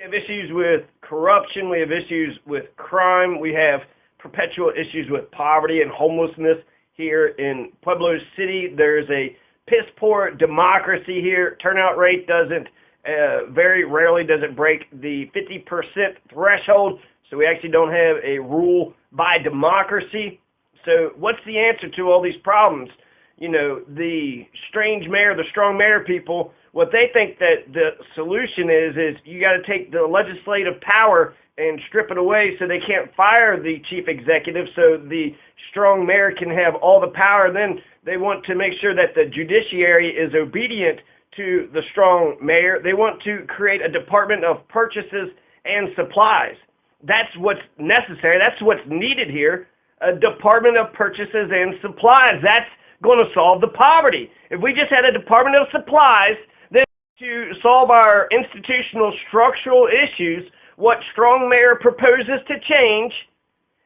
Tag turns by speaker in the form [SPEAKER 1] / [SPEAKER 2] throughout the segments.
[SPEAKER 1] We have issues with corruption. We have issues with crime. We have perpetual issues with poverty and homelessness here in Pueblo City. There's a piss poor democracy here. Turnout rate doesn't, very rarely does it break the 50% threshold. So we actually don't have a rule by democracy. So what's the answer to all these problems? You know, the strange mayor, the strong mayor people, what they think that the solution is you got to take the legislative power and strip it away so they can't fire the chief executive so the strong mayor can have all the power. Then they want to make sure that the judiciary is obedient to the strong mayor. They want to create a department of purchases and supplies. That's what's necessary. That's what's needed here, a department of purchases and supplies. That's going to solve the poverty. If we just had a department of supplies, then to solve our institutional structural issues, what strong mayor proposes to change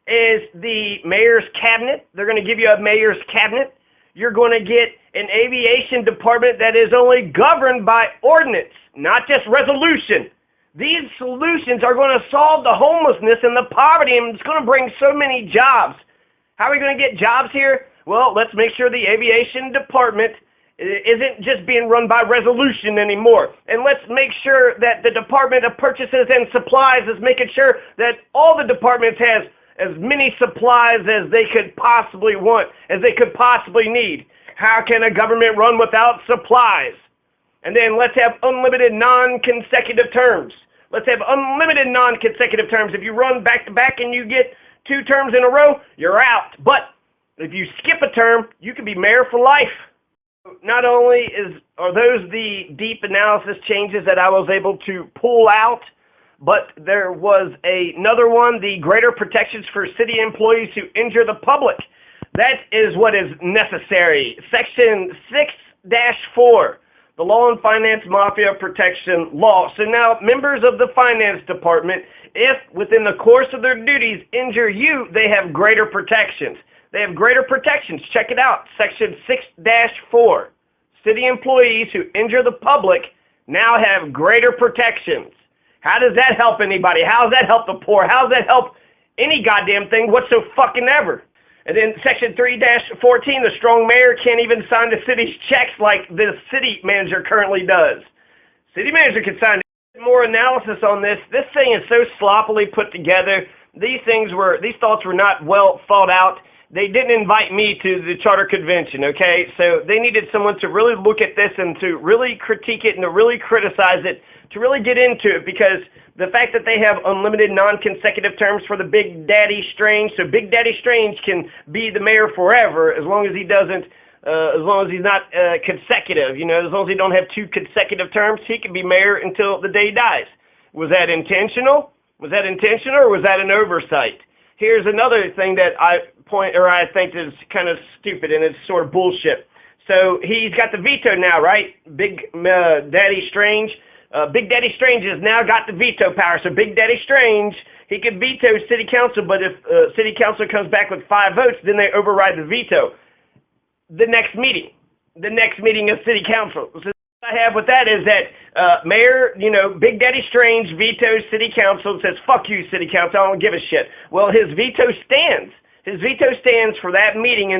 [SPEAKER 1] is the mayor's cabinet. They're going to give you a mayor's cabinet. You're going to get an aviation department that is only governed by ordinance, not just resolution. These solutions are going to solve the homelessness and the poverty, and it's going to bring so many jobs. How are we going to get jobs here? Well, let's make sure the aviation department isn't just being run by resolution anymore. And let's make sure that the Department of Purchases and Supplies is making sure that all the departments has as many supplies as they could possibly want, as they could possibly need. How can a government run without supplies? And then let's have unlimited non-consecutive terms. Let's have unlimited non-consecutive terms. If you run back-to-back and you get 2 terms in a row, you're out. But if you skip a term, you can be mayor for life. Not only are those the deep analysis changes that I was able to pull out, but there was another one, the greater protections for city employees who injure the public. That is what is necessary. Section 6-4, the Law and Finance-Mafia Protection Law. So now members of the finance department, if within the course of their duties injure you, they have greater protections. They have greater protections. Check it out. Section 6-4. City employees who injure the public now have greater protections. How does that help anybody? How does that help the poor? How does that help any goddamn thing whatsoever? And then Section 3-14, the strong mayor can't even sign the city's checks like the city manager currently does. City manager can sign it. More analysis on this. This thing is so sloppily put together. These thoughts were not well thought out. They didn't invite me to the charter convention, okay? So they needed someone to really look at this and to really critique it and to really criticize it, to really get into it, because the fact that they have unlimited non-consecutive terms for the Big Daddy Strange, so Big Daddy Strange can be the mayor forever as long as he doesn't, as long as he's not consecutive, you know, as long as he don't have 2 consecutive terms, he can be mayor until the day he dies. Was that intentional? Was that intentional, or was that an oversight? Here's another thing that I think is kind of stupid, and it's sort of bullshit. So he's got the veto now, right? Big Daddy Strange. Big Daddy Strange has now got the veto power. So Big Daddy Strange, he can veto city council, but if city council comes back with 5 votes, then they override the veto. The next meeting of city council. So what I have with that is that Mayor, you know, Big Daddy Strange vetoes city council and says, fuck you, city council, I don't give a shit. Well, his veto stands. His veto stands for that meeting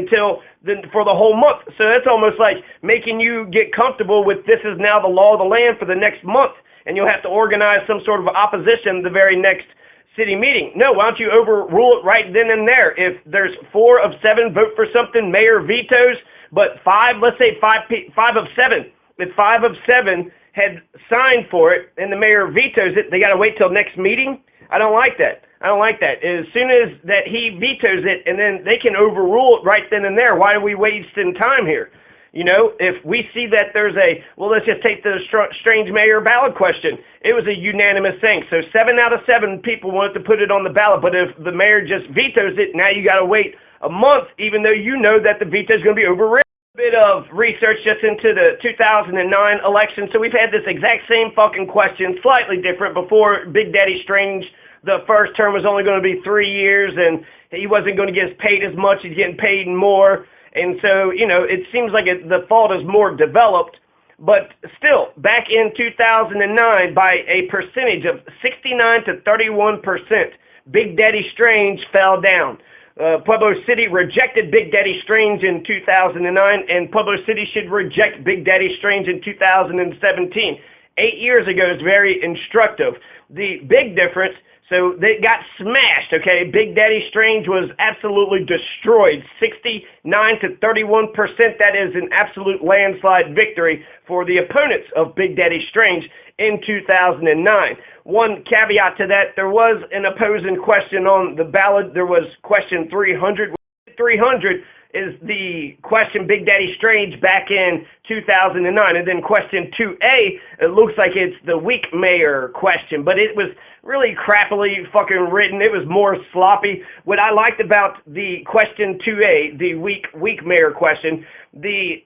[SPEAKER 1] for the whole month. So that's almost like making you get comfortable with this is now the law of the land for the next month, and you'll have to organize some sort of opposition the very next city meeting. No, why don't you overrule it right then and there? If there's 4 of 7 vote for something, mayor vetoes, but 5, let's say 5 of 7. If 5 of 7 had signed for it and the mayor vetoes it, they got to wait till next meeting? I don't like that. As soon as that he vetoes it, and then they can overrule it right then and there. Why are we wasting time here? You know, if we see that there's let's just take the strange mayor ballot question. It was a unanimous thing. So 7 out of 7 people wanted to put it on the ballot, but if the mayor just vetoes it, now you got to wait a month, even though you know that the veto is going to be overridden. Bit of research just into the 2009 election. So we've had this exact same fucking question, slightly different. Before Big Daddy Strange, the first term was only going to be 3 years, and he wasn't going to get paid as much. He's getting paid more. And so, you know, it seems like the fault is more developed. But still, back in 2009, by a percentage of 69 to 31%, Big Daddy Strange fell down. Pueblo City rejected Big Daddy Strange in 2009, and Pueblo City should reject Big Daddy Strange in 2017. 8 years ago is very instructive. The big difference, so they got smashed, okay? Big Daddy Strange was absolutely destroyed, 69 to 31%. That is an absolute landslide victory for the opponents of Big Daddy Strange in 2009. One caveat to that, there was an opposing question on the ballot. There was question 300. 300 is the question Big Daddy Strange back in 2009. And then question 2A, it looks like it's the weak mayor question. But it was really crappily fucking written. It was more sloppy. What I liked about the question 2A, the weak mayor question, the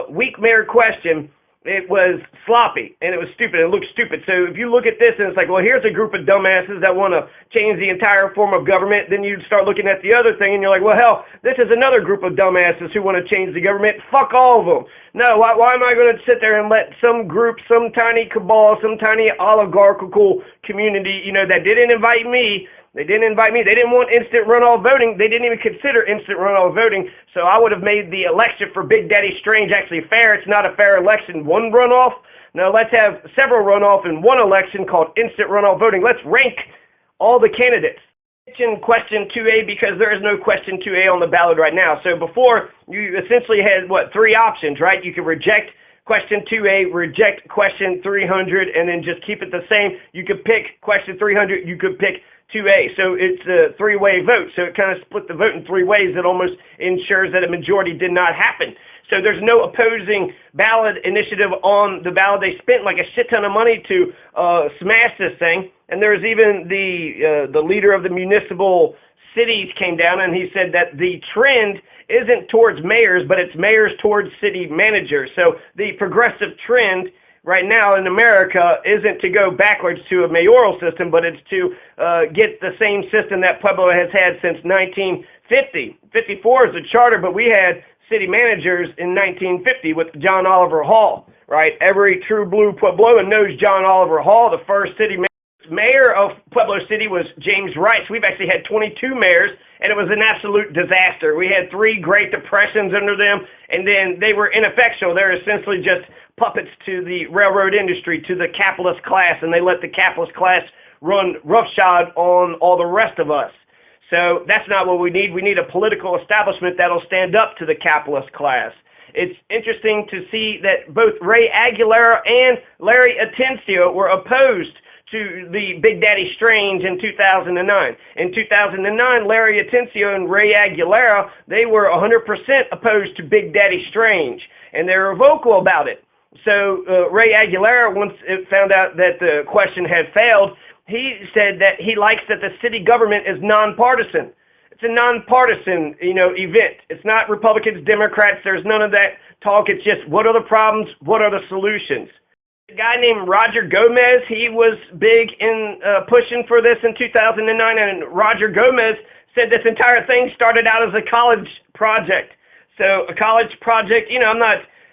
[SPEAKER 1] weak mayor question, it was sloppy, and it was stupid. It looked stupid. So if you look at this and it's like, well, here's a group of dumbasses that want to change the entire form of government, then you start looking at the other thing, and you're like, well, hell, this is another group of dumbasses who want to change the government. Fuck all of them. No, why am I going to sit there and let some group, some tiny cabal, some tiny oligarchical community, you know, that didn't invite me, they didn't invite me. They didn't want instant runoff voting. They didn't even consider instant runoff voting. So I would have made the election for Big Daddy Strange actually fair. It's not a fair election. One runoff. No, let's have several runoff in one election called instant runoff voting. Let's rank all the candidates. Question 2A because there is no question 2A on the ballot right now. So before, you essentially had, what, 3 options, right? You could reject question 2A, reject question 300, and then just keep it the same. You could pick question 300. You could pick 2A. So it's a 3-way vote. So it kind of split the vote in 3 ways. That almost ensures that a majority did not happen. So there's no opposing ballot initiative on the ballot. They spent like a shit ton of money to smash this thing. And there was even the leader of the municipal cities came down and he said that the trend isn't towards mayors, but it's mayors towards city managers. So the progressive trend right now in America isn't to go backwards to a mayoral system, but it's to get the same system that Pueblo has had since 1950. 54 is the charter, but we had city managers in 1950 with John Oliver Hall, right? Every true blue Puebloan knows John Oliver Hall. The first city mayor of Pueblo City was James Rice. We've actually had 22 mayors, and it was an absolute disaster. We had 3 Great Depressions under them, and then they were ineffectual. They're essentially just puppets to the railroad industry, to the capitalist class, and they let the capitalist class run roughshod on all the rest of us. So that's not what we need. We need a political establishment that'll stand up to the capitalist class. It's interesting to see that both Ray Aguilera and Larry Atencio were opposed to the Big Daddy Strange in 2009. In 2009, Larry Atencio and Ray Aguilera, they were 100% opposed to Big Daddy Strange, and they were vocal about it. So Ray Aguilera, once it found out that the question had failed, he said that he likes that the city government is nonpartisan. It's a nonpartisan, event. It's not Republicans, Democrats. There's none of that talk. It's just what are the problems, what are the solutions. A guy named Roger Gomez, he was big in pushing for this in 2009, and Roger Gomez said this entire thing started out as a college project. So a college project,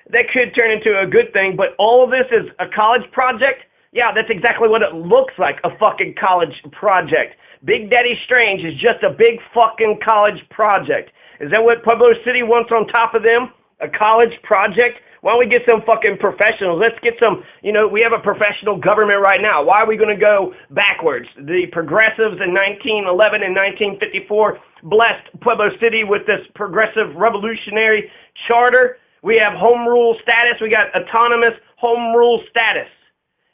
[SPEAKER 1] that could turn into a good thing, but all of this is a college project? Yeah, that's exactly what it looks like, a fucking college project. Big Daddy Strange is just a big fucking college project. Is that what Pueblo City wants on top of them? A college project? Why don't we get some fucking professionals? Let's get some, we have a professional government right now. Why are we going to go backwards? The progressives in 1911 and 1954 blessed Pueblo City with this progressive revolutionary charter. We have home rule status. We got autonomous home rule status.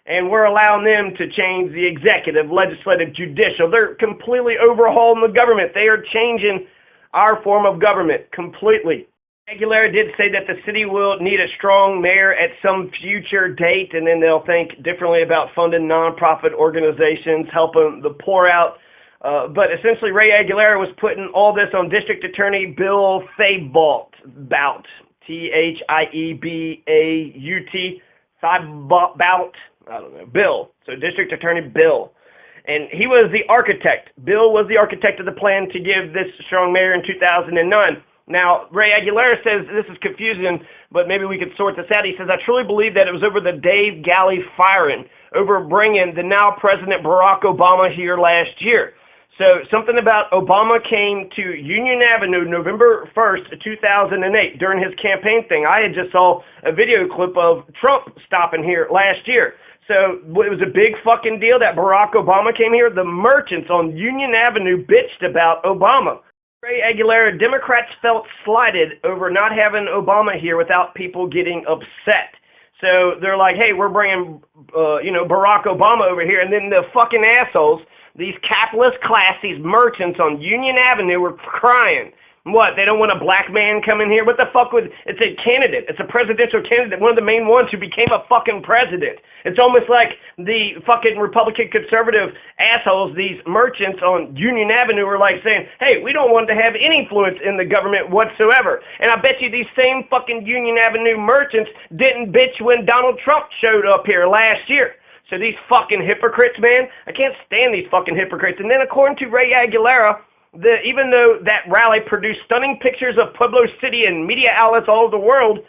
[SPEAKER 1] And we're allowing them to change the executive, legislative, judicial. They're completely overhauling the government. They are changing our form of government completely. Aguilera did say that the city will need a strong mayor at some future date, and then they'll think differently about funding nonprofit organizations, helping the poor out. But essentially, Ray Aguilera was putting all this on District Attorney Bill Thibault, T-H-I-E-B-A-U-T, Thibault, I don't know, Bill. So District Attorney Bill. And he was the architect. Bill was the architect of the plan to give this strong mayor in 2009. Now, Ray Aguilera says, this is confusing, but maybe we could sort this out. He says, I truly believe that it was over the Dave Galley firing, over bringing the now President Barack Obama here last year. So something about Obama came to Union Avenue November 1st, 2008 during his campaign thing. I had just saw a video clip of Trump stopping here last year. So it was a big fucking deal that Barack Obama came here. The merchants on Union Avenue bitched about Obama. Ray Aguilera, Democrats felt slighted over not having Obama here without people getting upset. So they're like, hey, we're bringing, Barack Obama over here. And then the fucking assholes, these capitalist class, these merchants on Union Avenue were crying. What, they don't want a black man coming here? What the fuck would, it's a candidate. It's a presidential candidate, one of the main ones who became a fucking president. It's almost like the fucking Republican conservative assholes, these merchants on Union Avenue were like saying, hey, we don't want to have any influence in the government whatsoever. And I bet you these same fucking Union Avenue merchants didn't bitch when Donald Trump showed up here last year. So these fucking hypocrites, man, I can't stand these fucking hypocrites. And then according to Ray Aguilera, even though that rally produced stunning pictures of Pueblo City and media outlets all over the world,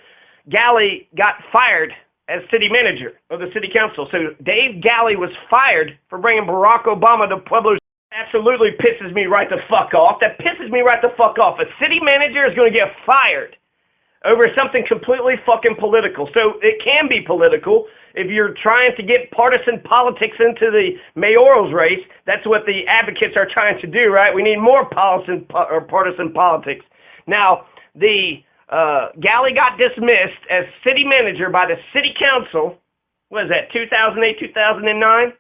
[SPEAKER 1] Galley got fired as city manager of the city council. So Dave Galley was fired for bringing Barack Obama to Pueblo. Absolutely pisses me right the fuck off. That pisses me right the fuck off. A city manager is going to get fired over something completely fucking political. So it can be political if you're trying to get partisan politics into the mayoral's race. That's what the advocates are trying to do, right? We need more partisan politics. Now, the Galley got dismissed as city manager by the city council, what is that, 2008, 2009?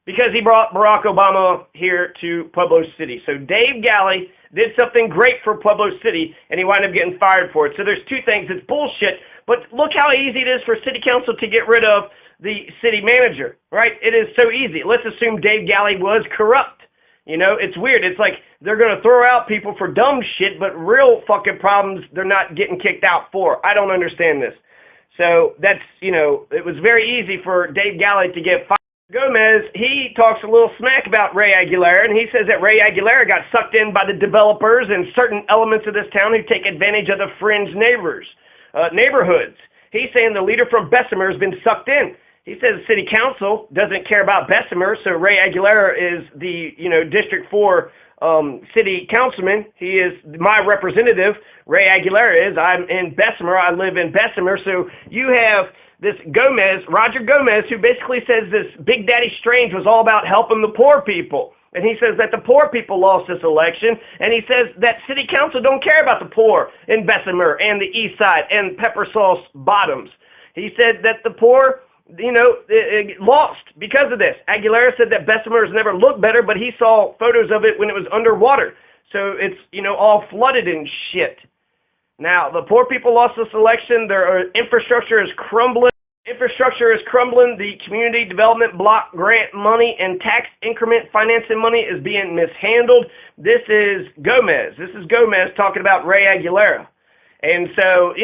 [SPEAKER 1] Because he brought Barack Obama here to Pueblo City. So Dave Galley did something great for Pueblo City, and he wound up getting fired for it. So there's two things. It's bullshit, but look how easy it is for city council to get rid of the city manager, right? It is so easy. Let's assume Dave Galley was corrupt. You know, it's weird. It's like they're going to throw out people for dumb shit, but real fucking problems they're not getting kicked out for. I don't understand this. So that's, it was very easy for Dave Galley to get fired. Gomez, he talks a little smack about Ray Aguilera, and he says that Ray Aguilera got sucked in by the developers and certain elements of this town who take advantage of the fringe neighborhoods. He's saying the leader from Bessemer has been sucked in. He says the city council doesn't care about Bessemer, so Ray Aguilera is the, District 4 city councilman. He is my representative. Ray Aguilera is. I'm in Bessemer. I live in Bessemer. So you have this Gomez, Roger Gomez, who basically says this Big Daddy Strange was all about helping the poor people. And he says that the poor people lost this election. And he says that city council don't care about the poor in Bessemer and the East Side and Pepper Sauce Bottoms. He said that the poor, lost because of this. Aguilera said that Bessemer has never looked better, but he saw photos of it when it was underwater. So it's, all flooded and shit. Now, the poor people lost this election. Their infrastructure is crumbling. The community development block grant money and tax increment financing money is being mishandled. This is Gomez. Talking about Ray Aguilera. And so,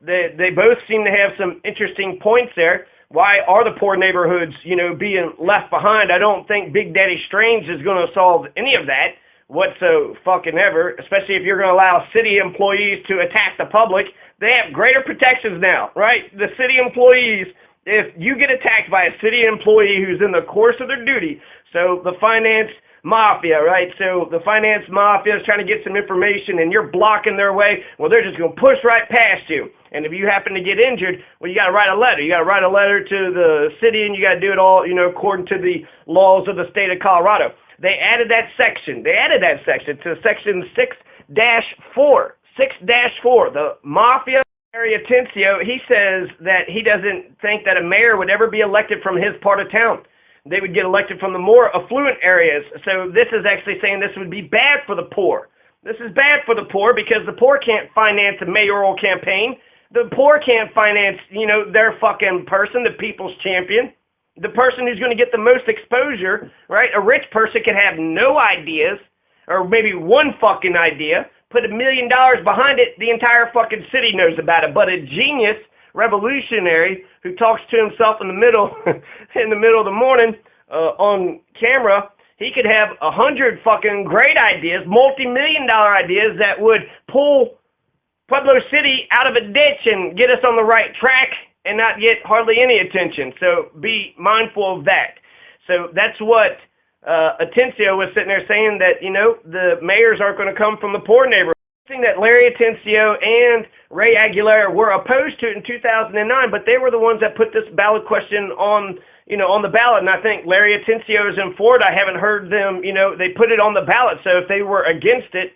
[SPEAKER 1] they both seem to have some interesting points there. Why are the poor neighborhoods, being left behind? I don't think Big Daddy Strange is going to solve any of that whatsoever, especially if you're going to allow city employees to attack the public. They have greater protections now, right? The city employees, if you get attacked by a city employee who's in the course of their duty, so the Finance-Mafia, right? So the Finance-Mafia is trying to get some information and you're blocking their way, well, they're just going to push right past you. And if you happen to get injured, well, you got to write a letter. You got to write a letter to the city and you got to do it all, according to the laws of the state of Colorado. They added that section. To section 6-4. 6-4. The Mafia Tencio, he says that he doesn't think that a mayor would ever be elected from his part of town. They would get elected from the more affluent areas. So this is actually saying this would be bad for the poor. This is bad for the poor because the poor can't finance a mayoral campaign. The poor can't finance, their fucking person, the people's champion. The person who's going to get the most exposure, right? A rich person can have no ideas, or maybe one fucking idea, put $1 million behind it, the entire fucking city knows about it. But a genius, revolutionary, who talks to himself in the middle, of the morning, on camera, he could have 100 fucking great ideas, multi-million-dollar ideas that would pull Pueblo City out of a ditch and get us on the right track and not get hardly any attention. So be mindful of that. So that's what Atencio was sitting there saying, that, the mayors aren't going to come from the poor neighborhood. Thing that Larry Atencio and Ray Aguilera were opposed to it in 2009, but they were the ones that put this ballot question on the ballot. And I think Larry Atencio is in Florida. I haven't heard them, they put it on the ballot. So if they were against it,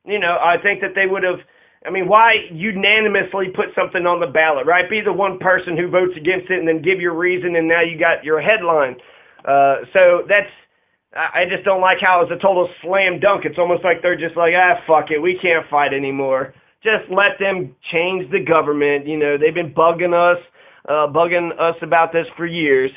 [SPEAKER 1] I think that they would have. Why unanimously put something on the ballot, right? Be the one person who votes against it and then give your reason, and now you got your headline. So I just don't like how it's a total slam dunk. It's almost like they're just like, fuck it, we can't fight anymore. Just let them change the government. They've been bugging us about this for years.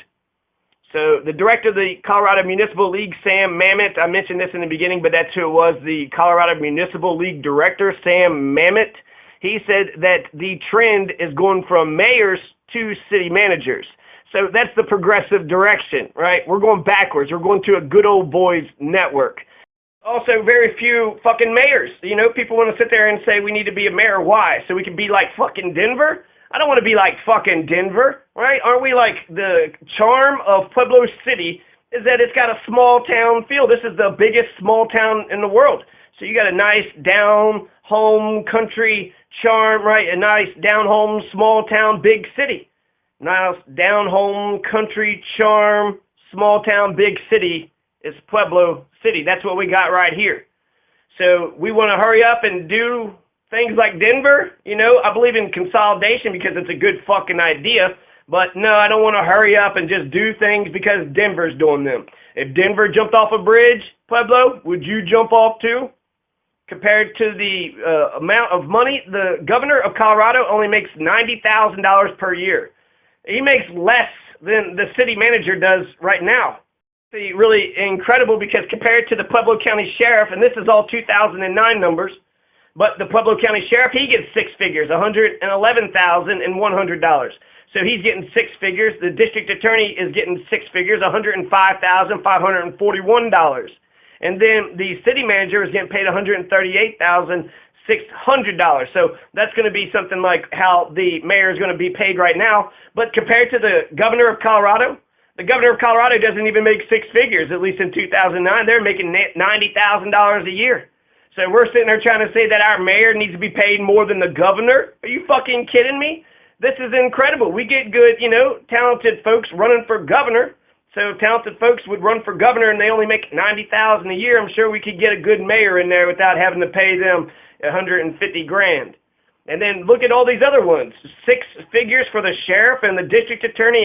[SPEAKER 1] So the director of the Colorado Municipal League, Sam Mamet, I mentioned this in the beginning, but that's who it was, the Colorado Municipal League director, Sam Mamet. He said that the trend is going from mayors to city managers. So that's the progressive direction, right? We're going backwards. We're going to a good old boys network. Also, very few fucking mayors. People want to sit there and say we need to be a mayor. Why? So we can be like fucking Denver? I don't want to be like fucking Denver, right? Aren't we like, the charm of Pueblo City is that it's got a small town feel. This is the biggest small town in the world. So you got a nice down home country charm, right? A nice down home small town big city. Nice down home country charm small town big city is Pueblo City. That's what we got right here. So we want to hurry up and do things like Denver. I believe in consolidation because it's a good fucking idea. But no, I don't want to hurry up and just do things because Denver's doing them. If Denver jumped off a bridge, Pueblo, would you jump off too? Compared to the amount of money, the governor of Colorado only makes $90,000 per year. He makes less than the city manager does right now. It's really incredible because compared to the Pueblo County Sheriff, and this is all 2009 numbers, but the Pueblo County Sheriff, he gets six figures, $111,100. So he's getting six figures. The district attorney is getting six figures, $105,541. And then the city manager is getting paid $138,600. So that's going to be something like how the mayor is going to be paid right now. But compared to the governor of Colorado, the governor of Colorado doesn't even make six figures, at least in 2009. They're making $90,000 a year. So we're sitting there trying to say that our mayor needs to be paid more than the governor? Are you fucking kidding me? This is incredible. We get good, talented folks running for governor. So talented folks would run for governor and they only make $90,000 a year. I'm sure we could get a good mayor in there without having to pay them $150,000. And then look at all these other ones. Six figures for the sheriff and the district attorney.